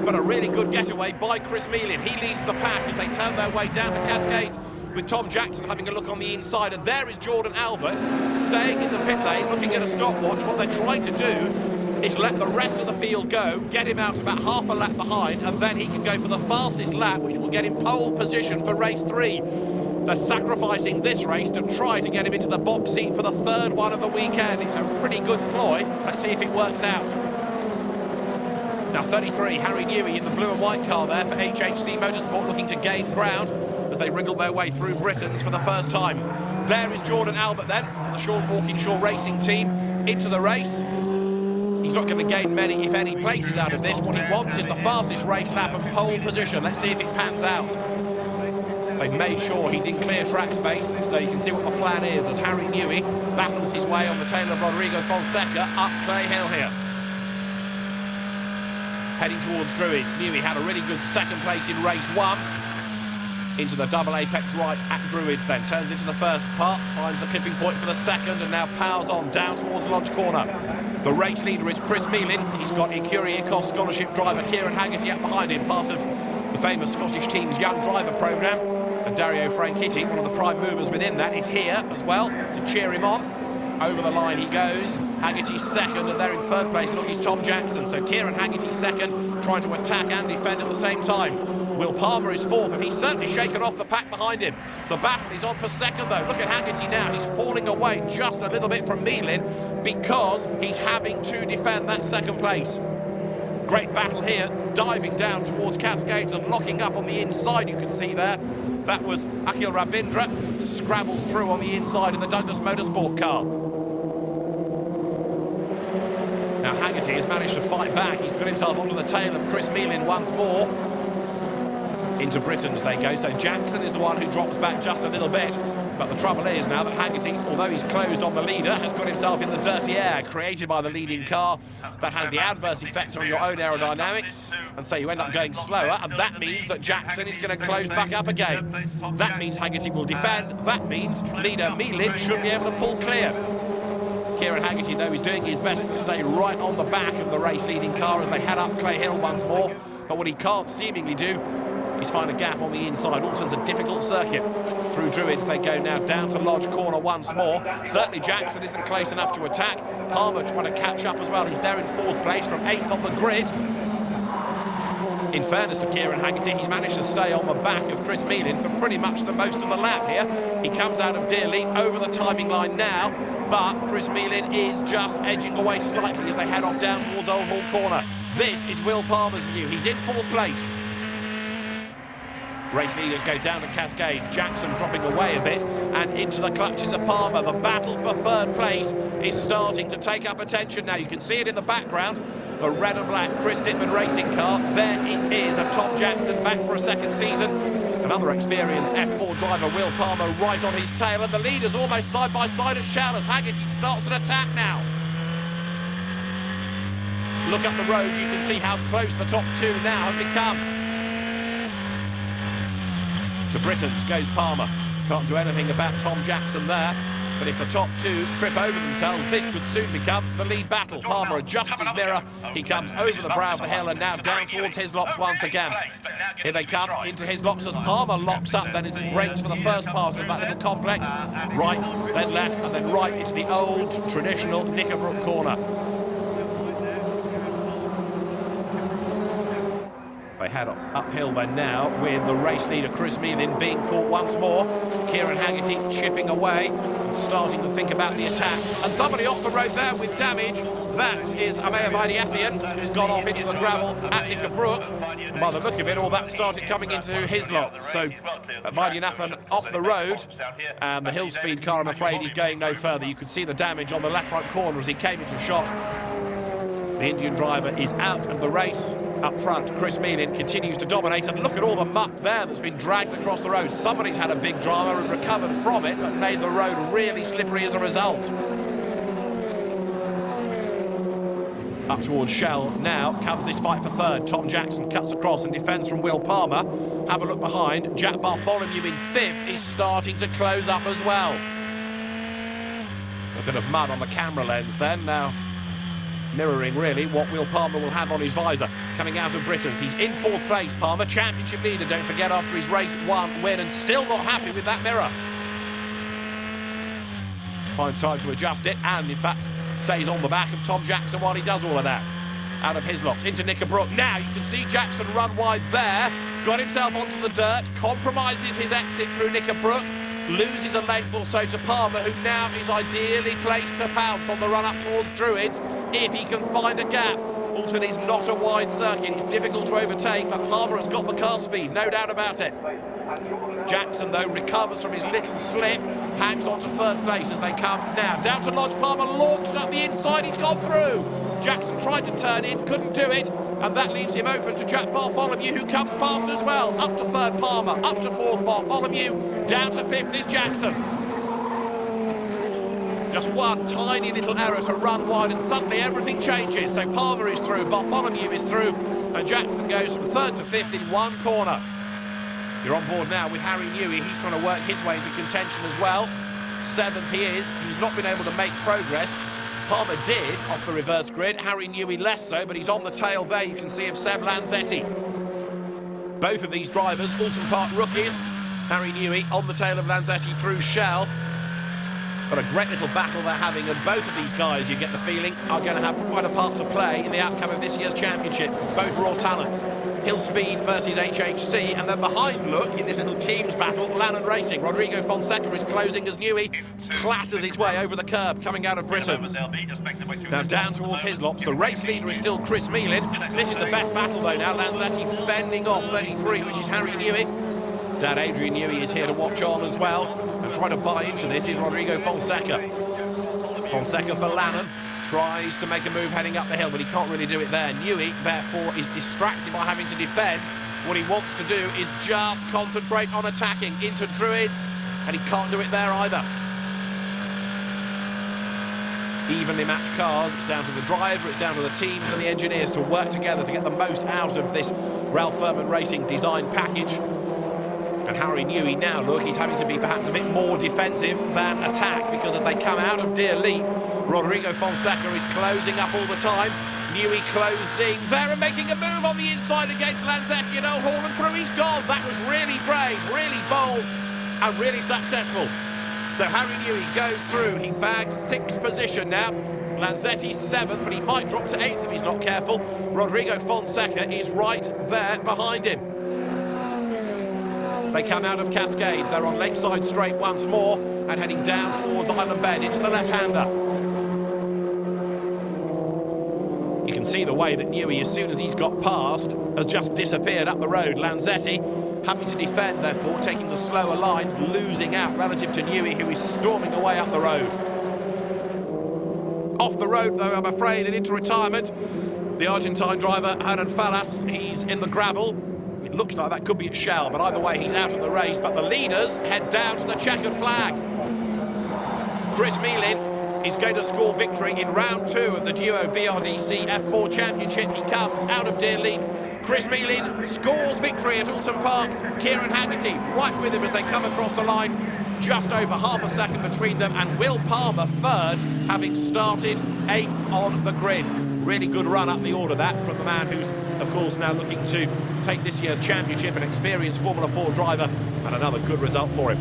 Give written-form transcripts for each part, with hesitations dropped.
but a really good getaway by Chris Meelan. He leads the pack as they turn their way down to Cascades, with Tom Jackson having a look on the inside, and there is Jordan Albert staying in the pit lane looking at a stopwatch. What they're trying to do is let the rest of the field go, get him out about half a lap behind, and then he can go for the fastest lap, which will get him pole position for race 3. They're sacrificing this race to try to get him into the box seat for the 3rd one of the weekend. It's a pretty good ploy. Let's see if it works out. Now 33, Harry Newey in the blue and white car there for HHC Motorsport, looking to gain ground as they wriggle their way through Britons for the first time. There is Jordan Albert then for the Sean Walkinshaw Racing team into the race. He's not going to gain many, if any, places out of this. What he wants is the fastest race lap and pole position. Let's see if it pans out. They've made sure he's in clear track space, so you can see what the plan is as Harry Newey battles his way on the tail of Rodrigo Fonseca up Clay Hill here. Heading towards Druids. Newey had a really good 2nd place in race 1. Into the double apex right at Druids then. Turns into the first part, finds the clipping point for the 2nd, and now powers on down towards Lodge Corner. The race leader is Chris Meelan. He's got Ecurie Ecos scholarship driver Kieran Haggerty up behind him, part of the famous Scottish team's Young Driver programme. And Dario Franchitti, one of the prime movers within that, is here as well to cheer him on. Over the line he goes. Haggerty's 2nd, and there in 3rd place, look, is Tom Jackson. So Kieran Haggerty 2nd, trying to attack and defend at the same time. Will Palmer is 4th, and he's certainly shaken off the pack behind him. The battle is on for 2nd, though. Look at Haggerty now. He's falling away just a little bit from Meelan because he's having to defend that 2nd place. Great battle here, diving down towards Cascades and locking up on the inside, you can see there. That was Akhil Rabindra, scrabbles through on the inside in the Douglas Motorsport car. Now Haggerty has managed to fight back. He's got himself onto the tail of Chris Meelan once more. Into Britons they go, so Jackson is the one who drops back just a little bit. But the trouble is now that Haggerty, although he's closed on the leader, has got himself in the dirty air created by the leading car. That has the adverse effect on your own aerodynamics, and so you end up going slower, and that means that Jackson is going to close back up again. That means Haggerty will defend. That means leader Meelan should be able to pull clear. Kieran Haggerty, though, is doing his best to stay right on the back of the race-leading car as they head up Clay Hill once more. But what he can't seemingly do is find a gap on the inside. Oulton's a difficult circuit. Through Druids they go now down to Lodge Corner once more. Certainly Jackson isn't close enough to attack. Palmer trying to catch up as well. He's there in 4th place from 8th on the grid. In fairness to Kieran Haggerty, he's managed to stay on the back of Chris Meelan for pretty much the most of the lap here. He comes out of Dearly over the timing line now, but Chris Meelan is just edging away slightly as they head off down towards Old Hall Corner. This is Will Palmer's view. He's in 4th place. Race leaders go down to Cascades. Jackson dropping away a bit and into the clutches of Palmer. The battle for 3rd place is starting to take up attention now. You can see it in the background. The red and black Chris Dittman racing car. There it is, of Tom Jackson back for a 2nd season. Another experienced F4 driver, Will Palmer, right on his tail. And the leaders almost side by side at Shell as Haggerty starts an attack now. Look up the road, you can see how close the top 2 now have become. To Britons goes Palmer. Can't do anything about Tom Jackson there, but if the top 2 trip over themselves, this could soon become the lead battle. Palmer adjusts his mirror, he comes over the brow of the hill and now down towards Hislops once again. Here they come into Hislops as Palmer locks up then as he breaks for the first part of that little complex. Right, then left, and then right into the old traditional Knickerbrook corner. They head uphill then now with the race leader Chris Meelan being caught once more. Kieran Haggerty chipping away and starting to think about the attack. And somebody off the road there with damage. That is Amaya Vaidiathian, who's gone off into the gravel at Knickerbrook. And by the look of it, all that started coming into his lot. So Vaidiathian off the road, and the hill speed car, I'm afraid, is going no further. You could see the damage on the left front corner as he came into shot. The Indian driver is out of the race. Up front, Chris Meelan continues to dominate, and look at all the muck there that's been dragged across the road. Somebody's had a big drama and recovered from it, but made the road really slippery as a result. Up towards Shell now comes this fight for 3rd. Tom Jackson cuts across and defends from Will Palmer. Have a look behind. Jack Bartholomew in 5th is starting to close up as well. A bit of mud on the camera lens then. Now mirroring really what Will Palmer will have on his visor coming out of Britain's. He's in 4th place, Palmer, championship leader, don't forget, after his race 1 win, and still not happy with that mirror. Finds time to adjust it, and in fact stays on the back of Tom Jackson while he does all of that. Out of Hislop into Knickerbrook. Now you can see Jackson run wide there, got himself onto the dirt, compromises his exit through Knickerbrook, loses a length or so to Palmer, who now is ideally placed to pounce on the run up towards Druids if he can find a gap. Oulton is not a wide circuit, it's difficult to overtake, but Palmer has got the car speed, no doubt about it. Jackson, though, recovers from his little slip, hangs on to 3rd place as they come now. Down to Lodge, Palmer launched up the inside, he's gone through. Jackson tried to turn in, couldn't do it, and that leaves him open to Jack Bartholomew, who comes past as well. Up to 3rd, Palmer, up to 4th, Bartholomew, down to 5th is Jackson. Just one tiny little error to run wide, and suddenly everything changes. So Palmer is through, Bartholomew is through, and Jackson goes from 3rd to 5th in 1 corner. You're on board now with Harry Newey. He's trying to work his way into contention as well. 7th he is. He's not been able to make progress. Palmer did off the reverse grid. Harry Newey less so, but he's on the tail there, you can see, of Seb Lanzetti. Both of these drivers, Oulton Park rookies. Harry Newey on the tail of Lanzetti through Shell. But a great little battle they're having, and both of these guys, you get the feeling, are going to have quite a part to play in the outcome of this year's championship. Both raw talents. Hill Speed versus HHC, and then behind, look, in this little teams battle, Lannon Racing. Rodrigo Fonseca is closing as Newey clatters his way over the curb coming out of Britain's. Now down towards Hislops. The race leader is still Chris Meelan. This is the best battle though now. Lanzetti fending off 33, which is Harry Newey. Dad Adrian Newey is here to watch on as well, and trying to buy into this is Rodrigo Fonseca. Fonseca for Lannon. Tries to make a move heading up the hill, but he can't really do it there. Newey, therefore, is distracted by having to defend. What he wants to do is just concentrate on attacking into Druids, and he can't do it there either. Evenly matched cars. It's down to the driver, it's down to the teams and the engineers to work together to get the most out of this Ralph Furman Racing design package. And Harry Newey now, look, he's having to be perhaps a bit more defensive than attack, because as they come out of Deer Leap, Rodrigo Fonseca is closing up all the time. Newey closing there and making a move on the inside against Lanzetti and Oulton, and through he's gone. That was really brave, really bold, and really successful. So Harry Newey goes through. He bags 6th position now. Lanzetti 7th, but he might drop to 8th if he's not careful. Rodrigo Fonseca is right there behind him. They come out of Cascades. They're on Lakeside Straight once more and heading down towards Island Bend into the left-hander. You can see the way that Newey, as soon as he's got past, has just disappeared up the road. Lanzetti having to defend, therefore, taking the slower lines, losing out relative to Newey, who is storming away up the road. Off the road, though, I'm afraid, and into retirement, the Argentine driver, Hernan Fallas. He's in the gravel. It looks like that could be at Shell, but either way, he's out of the race. But the leaders head down to the checkered flag. Chris Meelan is going to score victory in round 2 of the Duo BRDC F4 Championship. He comes out of Deer Leap. Chris Meelan scores victory at Oulton Park. Kieran Haggerty right with him as they come across the line. Just over half a second between them, and Will Palmer 3rd, having started 8th on the grid. Really good run up the order, that, from the man who's, of course, now looking to take this year's championship, an experienced Formula 4 driver, and another good result for him.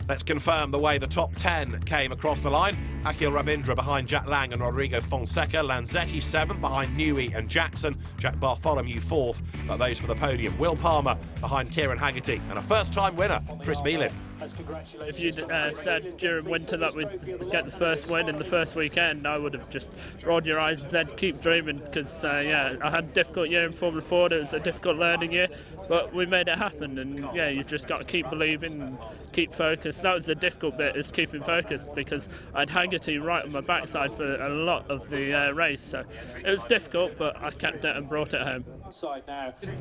Let's confirm the way the top 10 came across the line. Akhil Rabindra behind Jack Lang and Rodrigo Fonseca. Lanzetti 7th behind Newey and Jackson. Jack Bartholomew 4th, but those for the podium. Will Palmer behind Kieran Haggerty. And a first-time winner, Chris Meelan. If you'd said during winter that we'd get the first win in the first weekend, I would have just rolled your eyes and said keep dreaming, because yeah, I had a difficult year in Formula 4. It was a difficult learning year, but we made it happen. And yeah, you've just got to keep believing and keep focused. That was the difficult bit, is keeping focused, because I had Haggerty right on my backside for a lot of the race, so it was difficult, but I kept it and brought it home.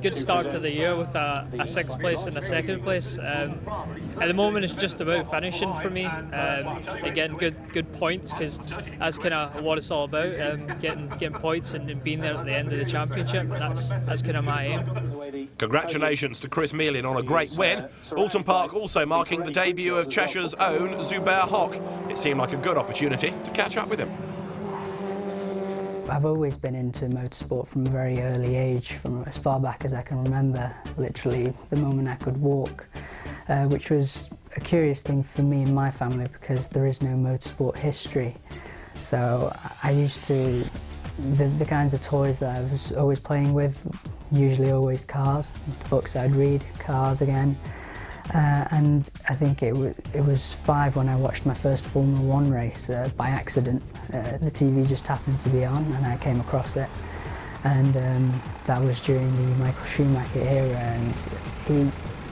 Good start to the year with a 6th place and a 2nd place. At the moment it's just about finishing for me, again good points, because that's kind of what it's all about, getting points and being there at the end of the championship. That's kind of my aim. Congratulations to Chris Meelan on a great win. Oulton Park also marking the debut of Cheshire's own Zubair Hock. It seemed like a good opportunity to catch up with him. I've always been into motorsport from a very early age, from as far back as I can remember, literally the moment I could walk, which was a curious thing for me and my family because there is no motorsport history. So I used to, the kinds of toys that I was always playing with, usually always cars, the books I'd read, cars again. And I think it was 5 when I watched my first Formula 1 race by accident. The TV just happened to be on and I came across it. And that was during the Michael Schumacher era, and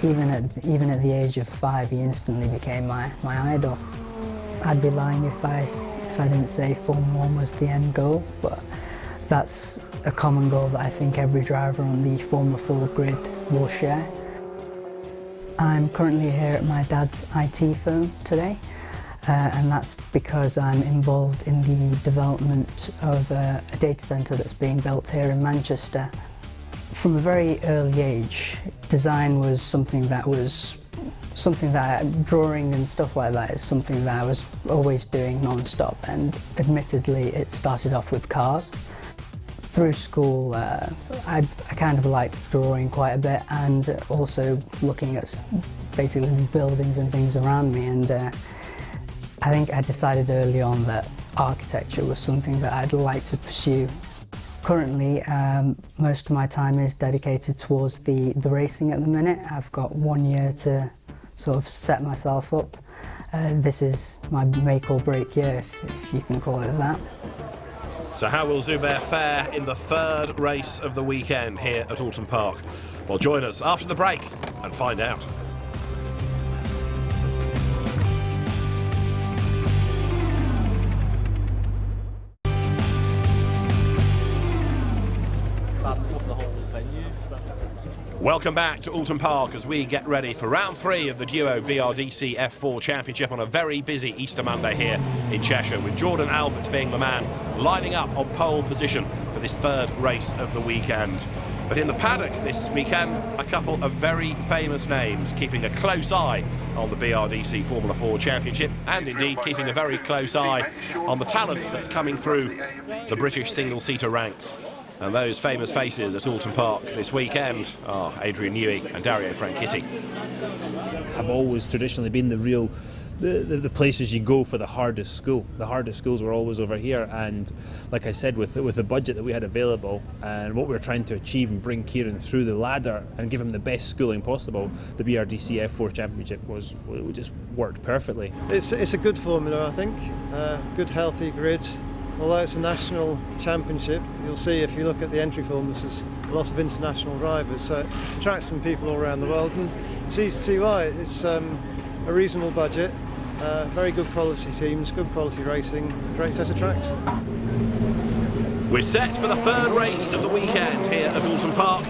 even at the age of 5 he instantly became my idol. I'd be lying if I didn't say Formula 1 was the end goal, but that's a common goal that I think every driver on the Formula 4 grid will share. I'm currently here at my dad's IT firm today, and that's because I'm involved in the development of a data centre that's being built here in Manchester. From a very early age, design was drawing and stuff like that is something that I was always doing non-stop, and admittedly it started off with cars. Through school, I kind of liked drawing quite a bit and also looking at basically buildings and things around me, and I think I decided early on that architecture was something that I'd like to pursue. Currently, most of my time is dedicated towards the racing at the minute. I've got 1 year to sort of set myself up. This is my make or break year, if you can call it that. So how will Zubair fare in the third race of the weekend here at Oulton Park? Well, join us after the break and find out. Welcome back to Oulton Park as we get ready for round 3 of the Duo BRDC F4 Championship on a very busy Easter Monday here in Cheshire, with Jordan Albert being the man lining up on pole position for this third race of the weekend. But in the paddock this weekend, a couple of very famous names keeping a close eye on the BRDC Formula 4 Championship, and indeed keeping a very close eye on the talent that's coming through the British single-seater ranks. And those famous faces at Oulton Park this weekend are Adrian Newey and Dario Franchitti. Have always traditionally been the places you go for the hardest school. The hardest schools were always over here, and like I said, with the budget that we had available and what we were trying to achieve and bring Kieran through the ladder and give him the best schooling possible, the BRDC F4 Championship just worked perfectly. It's a good formula, I think. Good healthy grid. Although it's a national championship, you'll see if you look at the entry forms, there's a lot of international drivers, so it attracts from people all around the world, and it's easy to see why. It's a reasonable budget, very good quality teams, good quality racing, great set of tracks. We're set for the third race of the weekend here at Oulton Park.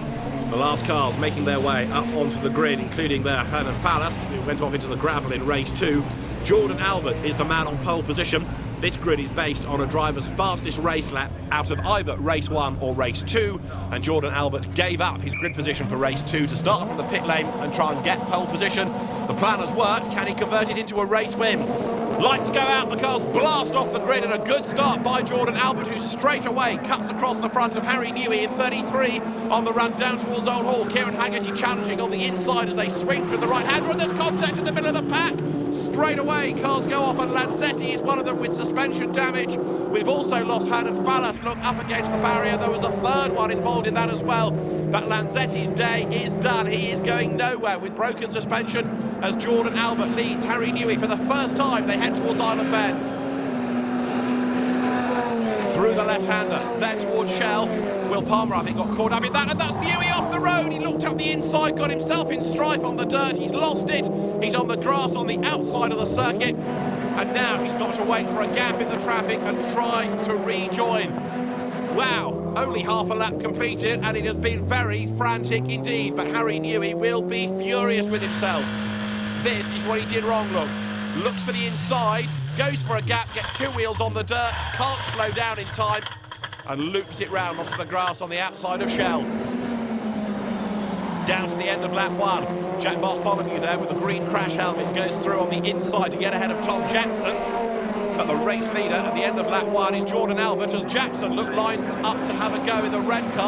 The last cars making their way up onto the grid, including their Hernan Fallas, who went off into the gravel in race 2. Jordan Albert is the man on pole position. This grid is based on a driver's fastest race lap out of either race 1 or race 2, and Jordan Albert gave up his grid position for race 2 to start from the pit lane and try and get pole position. The plan has worked. Can he convert it into a race win? Lights go out, the cars blast off the grid, and a good start by Jordan Albert, who straight away cuts across the front of Harry Newey in 33 on the run down towards Old Hall. Kieran Haggerty challenging on the inside as they swing through the right-hander, and there's contact in the middle of the pack. Straight away, cars go off, and Lanzetti is one of them with suspension damage. We've also lost Hernan Fallas, look up against the barrier. There was a third one involved in that as well. But Lanzetti's day is done. He is going nowhere with broken suspension as Jordan Albert leads Harry Newey for the first time. They head towards Island Bend. Through the left-hander, then towards Shell. Will Palmer, I think, got caught up in that, and that's Newey off the road. He looked up the inside, got himself in strife on the dirt. He's lost it. He's on the grass on the outside of the circuit, and now he's got to wait for a gap in the traffic and try to rejoin. Wow, only half a lap completed, and it has been very frantic indeed, but Harry Newey will be furious with himself. This is what he did wrong, look. Looks for the inside, goes for a gap, gets 2 wheels on the dirt, can't slow down in time, and loops it round onto the grass on the outside of Shell. Down to the end of lap 1. Jack Bartholomew there with the green crash helmet goes through on the inside to get ahead of Tom Jackson. But the race leader at the end of lap 1 is Jordan Albert, as Jackson lines up to have a go in the red car.